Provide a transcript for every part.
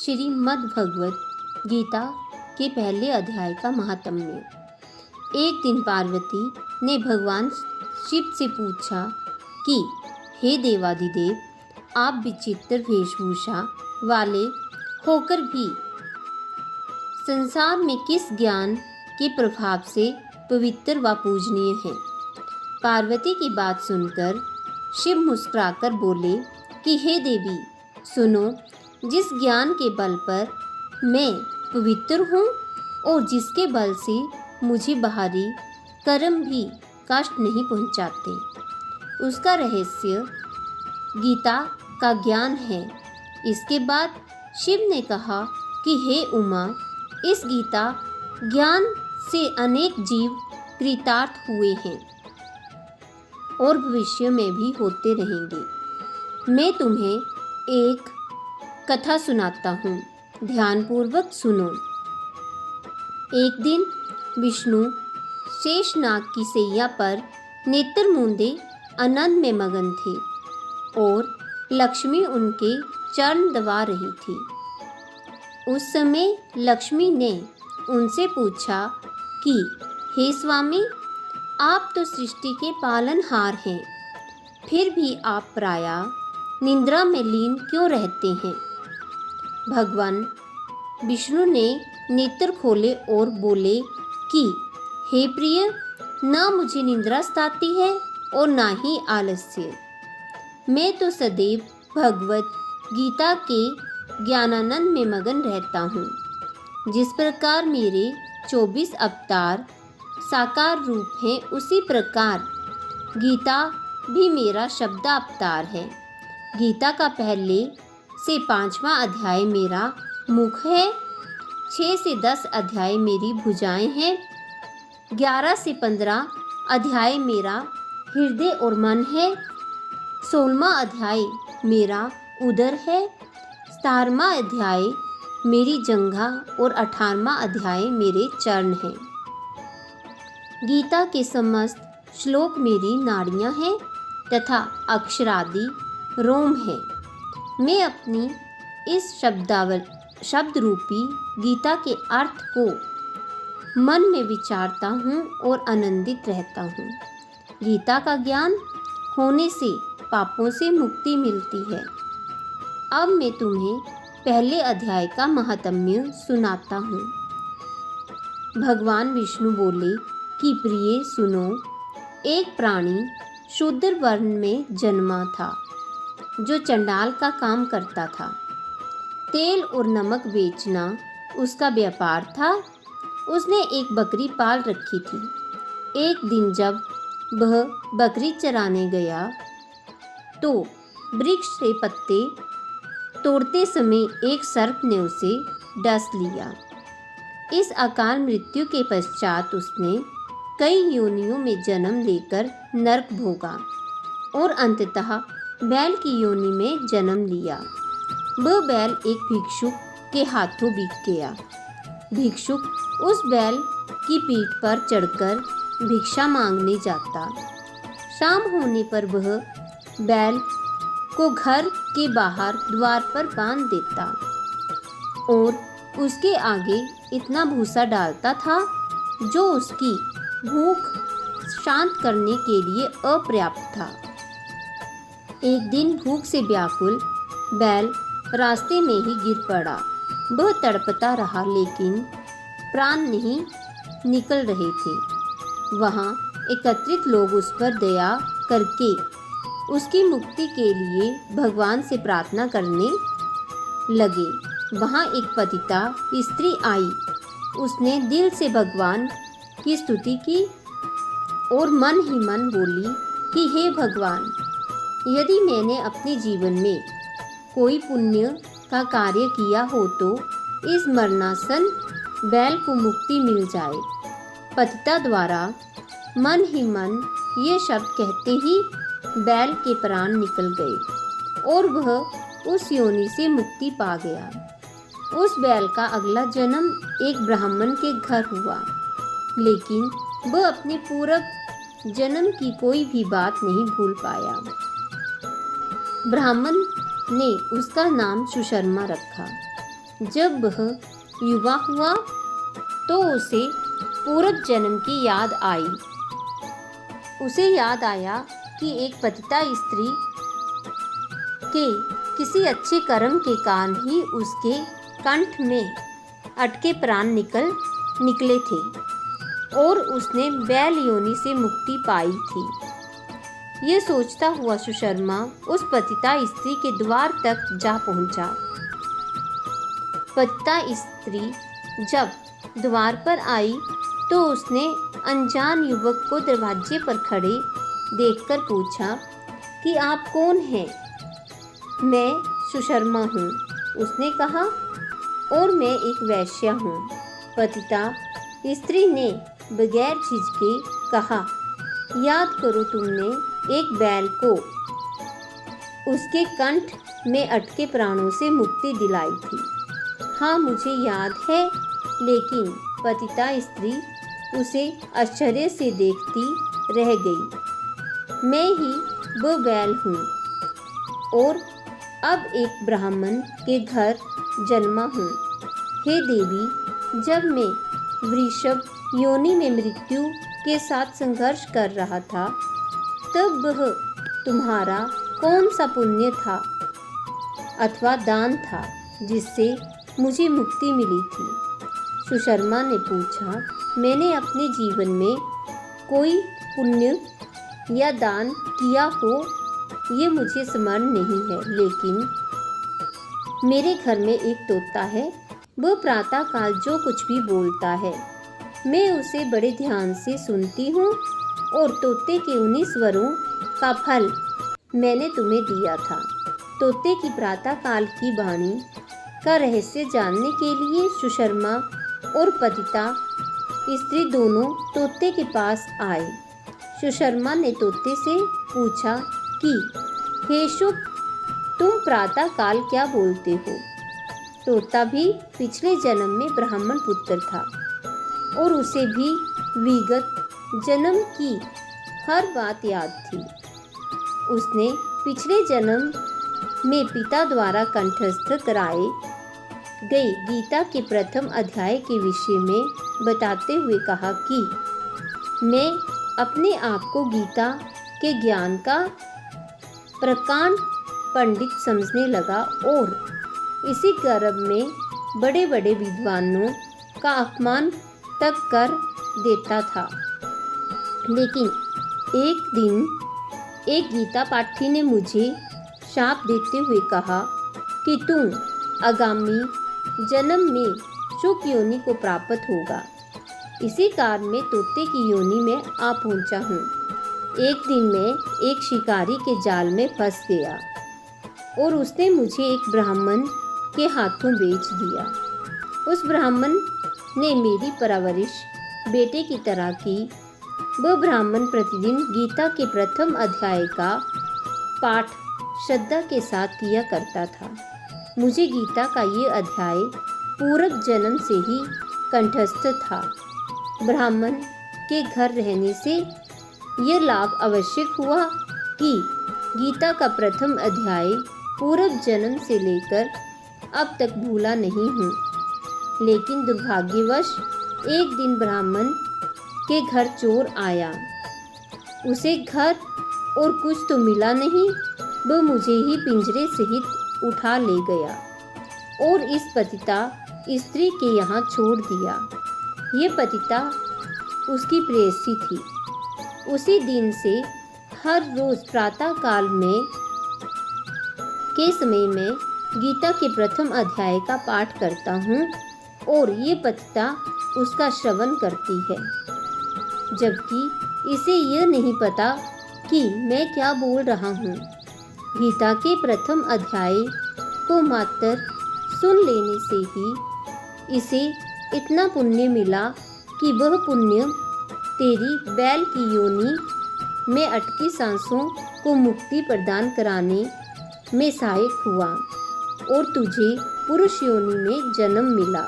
श्रीमद् भगवत गीता के पहले अध्याय का महात्म्य। एक दिन पार्वती ने भगवान शिव से पूछा कि हे देवाधिदेव, आप विचित्र वेशभूषा वाले होकर भी संसार में किस ज्ञान के प्रभाव से पवित्र व पूजनीय हैं। पार्वती की बात सुनकर शिव मुस्कुराकर बोले कि हे देवी, सुनो, जिस ज्ञान के बल पर मैं पवित्र हूँ और जिसके बल से मुझे बाहरी कर्म भी कष्ट नहीं पहुँचाते, उसका रहस्य गीता का ज्ञान है। इसके बाद शिव ने कहा कि हे उमा, इस गीता ज्ञान से अनेक जीव कृतार्थ हुए हैं और भविष्य में भी होते रहेंगे। मैं तुम्हें एक कथा सुनाता हूँ, ध्यानपूर्वक सुनो। एक दिन विष्णु शेषनाग की सैया पर नेत्र मूंदे आनंद में मगन थे और लक्ष्मी उनके चरण दबा रही थी। उस समय लक्ष्मी ने उनसे पूछा कि हे स्वामी, आप तो सृष्टि के पालनहार हैं, फिर भी आप प्रायः निद्रा में लीन क्यों रहते हैं। भगवान विष्णु ने नेत्र खोले और बोले कि हे प्रिय, ना मुझे निद्रा सताती है और ना ही आलस्य। मैं तो सदैव भगवत गीता के ज्ञानानंद में मगन रहता हूँ। जिस प्रकार मेरे 24 अवतार साकार रूप हैं, उसी प्रकार गीता भी मेरा शब्दावतार है। गीता का पहले से 5वां अध्याय मेरा मुख है, 6 से 10 अध्याय मेरी भुजाएं हैं, 11 से 15 अध्याय मेरा हृदय और मन है, 16वां अध्याय मेरा उदर है, 17वां अध्याय मेरी जंघा और 18वां अध्याय मेरे चरण हैं। गीता के समस्त श्लोक मेरी नाड़ियाँ हैं तथा अक्षरादि रोम है। मैं अपनी इस शब्द रूपी गीता के अर्थ को मन में विचारता हूँ और आनंदित रहता हूँ। गीता का ज्ञान होने से पापों से मुक्ति मिलती है। अब मैं तुम्हें पहले अध्याय का महात्म्य सुनाता हूँ। भगवान विष्णु बोले कि प्रिय सुनो, एक प्राणी शूद्र वर्ण में जन्मा था जो चंडाल का काम करता था। तेल और नमक बेचना उसका व्यापार था। उसने एक बकरी पाल रखी थी। एक दिन जब वह बकरी चराने गया तो वृक्ष से पत्ते तोड़ते समय एक सर्प ने उसे डस लिया। इस अकाल मृत्यु के पश्चात उसने कई योनियों में जन्म लेकर नरक भोगा और अंततः बैल की योनि में जन्म लिया। वह बैल एक भिक्षुक के हाथों बिक गया। भिक्षुक उस बैल की पीठ पर चढ़कर भिक्षा मांगने जाता। शाम होने पर वह बैल को घर के बाहर द्वार पर बांध देता और उसके आगे इतना भूसा डालता था जो उसकी भूख शांत करने के लिए अपर्याप्त था। एक दिन भूख से व्याकुल बैल रास्ते में ही गिर पड़ा। वह तड़पता रहा लेकिन प्राण नहीं निकल रहे थे। वहाँ एकत्रित लोग उस पर दया करके उसकी मुक्ति के लिए भगवान से प्रार्थना करने लगे। वहाँ एक पतिता स्त्री आई। उसने दिल से भगवान की स्तुति की और मन ही मन बोली कि हे भगवान, यदि मैंने अपने जीवन में कोई पुण्य का कार्य किया हो तो इस मरणासन बैल को मुक्ति मिल जाए। पतिता द्वारा मन ही मन ये शब्द कहते ही बैल के प्राण निकल गए और वह उस योनि से मुक्ति पा गया। उस बैल का अगला जन्म एक ब्राह्मण के घर हुआ, लेकिन वह अपने पूर्व जन्म की कोई भी बात नहीं भूल पाया। ब्राह्मण ने उसका नाम सुशर्मा रखा। जब वह युवा हुआ तो उसे पूर्व जन्म की याद आई। उसे याद आया कि एक पतिता स्त्री के किसी अच्छे कर्म के कारण ही उसके कंठ में अटके प्राण निकले थे और उसने बैल योनि से मुक्ति पाई थी। ये सोचता हुआ सुशर्मा उस पतिता स्त्री के द्वार तक जा पहुंचा। पतिता स्त्री जब द्वार पर आई तो उसने अनजान युवक को दरवाजे पर खड़े देखकर पूछा कि आप कौन हैं? मैं सुशर्मा हूँ, उसने कहा, और मैं एक वेश्या हूँ। पतिता स्त्री ने बगैर झिझके कहा, याद करो तुमने एक बैल को उसके कंठ में अटके प्राणों से मुक्ति दिलाई थी। हाँ, मुझे याद है, लेकिन पतिता स्त्री उसे आश्चर्य से देखती रह गई। मैं ही वो बैल हूँ और अब एक ब्राह्मण के घर जन्मा हूँ। हे देवी, जब मैं वृषभ योनि में मृत्यु के साथ संघर्ष कर रहा था, तब वह तुम्हारा कौन सा पुण्य था अथवा दान था जिससे मुझे मुक्ति मिली थी? सुशर्मा ने पूछा, मैंने अपने जीवन में कोई पुण्य या दान किया हो ये मुझे स्मरण नहीं है, लेकिन मेरे घर में एक तोता है। वह प्रातःकाल जो कुछ भी बोलता है मैं उसे बड़े ध्यान से सुनती हूँ और तोते के उन्हीं स्वरों का फल मैंने तुम्हें दिया था। तोते की प्रातःकाल की वाणी का रहस्य जानने के लिए सुशर्मा और पतिता स्त्री दोनों तोते के पास आए। सुशर्मा ने तोते से पूछा कि हे शुभ, तुम प्रातःकाल क्या बोलते हो? तोता भी पिछले जन्म में ब्राह्मण पुत्र था और उसे भी विगत जन्म की हर बात याद थी। उसने पिछले जन्म में पिता द्वारा कंठस्थ कराए गए गीता के प्रथम अध्याय के विषय में बताते हुए कहा कि मैं अपने आप को गीता के ज्ञान का प्रकांड पंडित समझने लगा और इसी गर्भ में बड़े बड़े विद्वानों का अपमान तक कर देता था। लेकिन एक दिन एक गीता पाठी ने मुझे शाप देते हुए कहा कि तुम आगामी जन्म में शुक योनि को प्राप्त होगा। इसी कारण मैं तोते की योनि में आ पहुंचा हूँ। एक दिन मैं एक शिकारी के जाल में फंस गया और उसने मुझे एक ब्राह्मण के हाथों बेच दिया। उस ब्राह्मण ने मेरी परवरिश बेटे की तरह की। वह ब्राह्मण प्रतिदिन गीता के प्रथम अध्याय का पाठ श्रद्धा के साथ किया करता था। मुझे गीता का ये अध्याय पूर्व जन्म से ही कंठस्थ था। ब्राह्मण के घर रहने से यह लाभ आवश्यक हुआ कि गीता का प्रथम अध्याय पूर्व जन्म से लेकर अब तक भूला नहीं हूँ। लेकिन दुर्भाग्यवश एक दिन ब्राह्मण के घर चोर आया। उसे घर और कुछ तो मिला नहीं, वह मुझे ही पिंजरे सहित उठा ले गया और इस पतिता स्त्री के यहाँ छोड़ दिया। ये पतिता उसकी प्रेयसी थी। उसी दिन से हर रोज प्रातः काल में के समय में गीता के प्रथम अध्याय का पाठ करता हूँ और ये पतिता उसका श्रवण करती है, जबकि इसे यह नहीं पता कि मैं क्या बोल रहा हूँ। गीता के प्रथम अध्याय को मात्र सुन लेने से ही इसे इतना पुण्य मिला कि वह पुण्य तेरी बैल की योनि में अटकी सांसों को मुक्ति प्रदान कराने में सहायक हुआ और तुझे पुरुष योनि में जन्म मिला।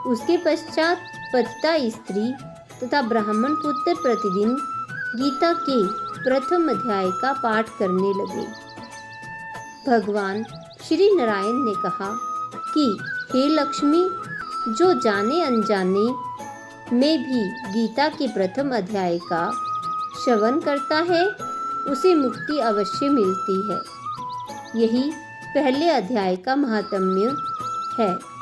उसके पश्चात पतिता स्त्री तथा ब्राह्मण पुत्र प्रतिदिन गीता के प्रथम अध्याय का पाठ करने लगे। भगवान श्री नारायण ने कहा कि हे लक्ष्मी, जो जाने अनजाने में भी गीता के प्रथम अध्याय का श्रवण करता है उसे मुक्ति अवश्य मिलती है। यही पहले अध्याय का महात्म्य है।